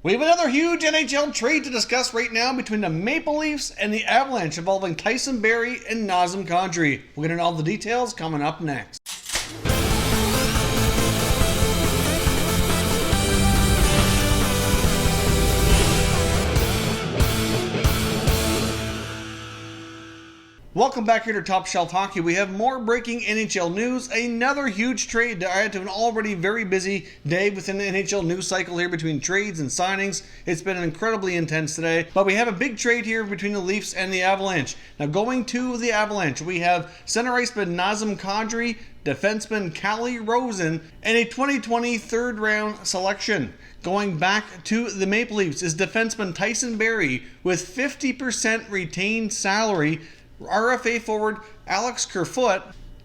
We have another huge NHL trade to discuss right now between the Maple Leafs and the Avalanche involving Tyson, Barrie, and Nazem, Kadri. We'll get into all the details coming up next. Welcome back here to Top Shelf Hockey. We have more breaking NHL news, another huge trade to add to an already very busy day within the NHL news cycle here between trades and signings. It's been incredibly intense today, but we have a big trade here between the Leafs and the Avalanche. Now going to the Avalanche, we have center iceman Nazem Kadri, defenseman Calle Rosen, and a 2020 third round selection. Going back to the Maple Leafs is defenseman Tyson, Barrie with 50% retained salary, RFA forward Alex Kerfoot,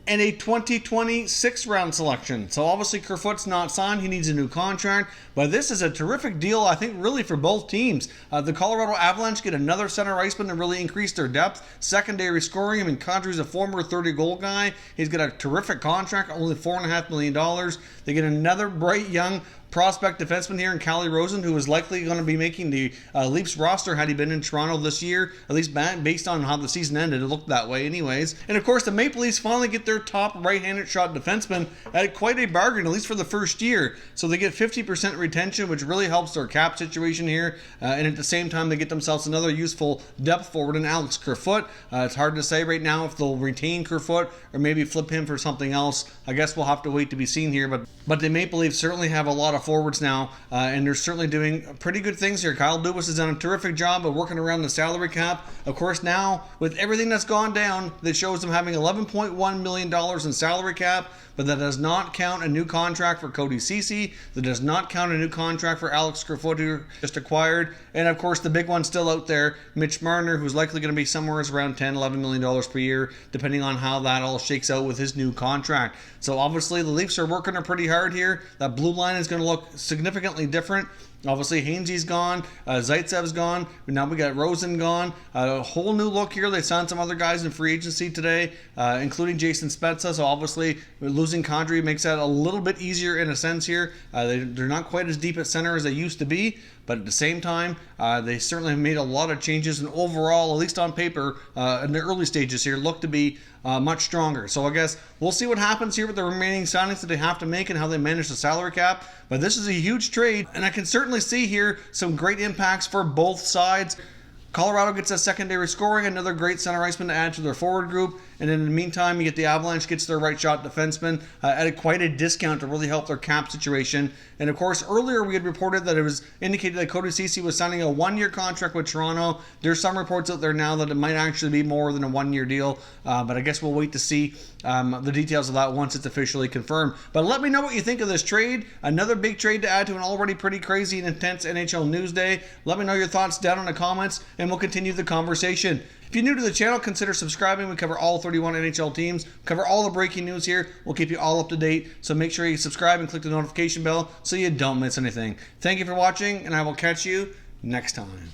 and a 2020 6th-round selection. So obviously Kerfoot's not signed. He needs a new contract. But this is a terrific deal, I think, really for both teams. The Colorado Avalanche get another center iceman to really increase their depth. Secondary scoring. I mean, Kadri's a former 30-goal guy. He's got a terrific contract, only $4.5 million. They get another bright young prospect defenseman here in Calle Rosen, who is likely going to be making the Leafs roster had he been in Toronto this year, at least based on how the season ended. It looked that way anyways. And of course, the Maple Leafs finally get their top right-handed shot defenseman at quite a bargain, at least for the first year. So they get 50% retention, which really helps their cap situation here. And at the same time, they get themselves another useful depth forward in Alex Kerfoot. It's hard to say right now if they'll retain Kerfoot or maybe flip him for something else. I guess we'll have to wait to be seen here. But the Maple Leafs certainly have a lot of forwards now, and they're certainly doing pretty good things here. Kyle Dubas has done a terrific job of working around the salary cap. Of course, now with everything that's gone down, that shows them having $11.1 million in salary cap, but that does not count a new contract for Cody Ceci. That does not count a new contract for Alex Kerfoot, who just acquired. And of course, the big one still out there, Mitch Marner, who's likely going to be somewhere around $10, $11 million per year, depending on how that all shakes out with his new contract. So obviously, the Leafs are working it pretty hard here. That blue line is going to look significantly different. Obviously, Hainsey's gone, Zaitsev's gone, now we got Rosen gone. A whole new look here. They signed some other guys in free agency today, including Jason Spezza. So obviously, losing Kadri makes that a little bit easier in a sense here. They're not quite as deep at center as they used to be, but at the same time, they certainly have made a lot of changes, and overall, at least on paper, in the early stages here, look to be much stronger. So I guess we'll see what happens here with the remaining signings that they have to make and how they manage the salary cap. But this is a huge trade, and I can certainly see here some great impacts for both sides. Colorado gets a secondary scoring, another great center iceman to add to their forward group. And in the meantime, you get the Avalanche gets their right shot defenseman at quite a discount to really help their cap situation. And of course, earlier we had reported that it was indicated that Cody Ceci was signing a 1-year contract with Toronto. There's some reports out there now that it might actually be more than a 1-year deal. But I guess we'll wait to see the details of that once it's officially confirmed. But let me know what you think of this trade. Another big trade to add to an already pretty crazy and intense NHL news day. Let me know your thoughts down in the comments, and we'll continue the conversation. If you're new to the channel, consider subscribing. We cover all 31 NHL teams, cover all the breaking news here. We'll keep you all up to date, so make sure you subscribe and click the notification bell so you don't miss anything. Thank you for watching, and I will catch you next time.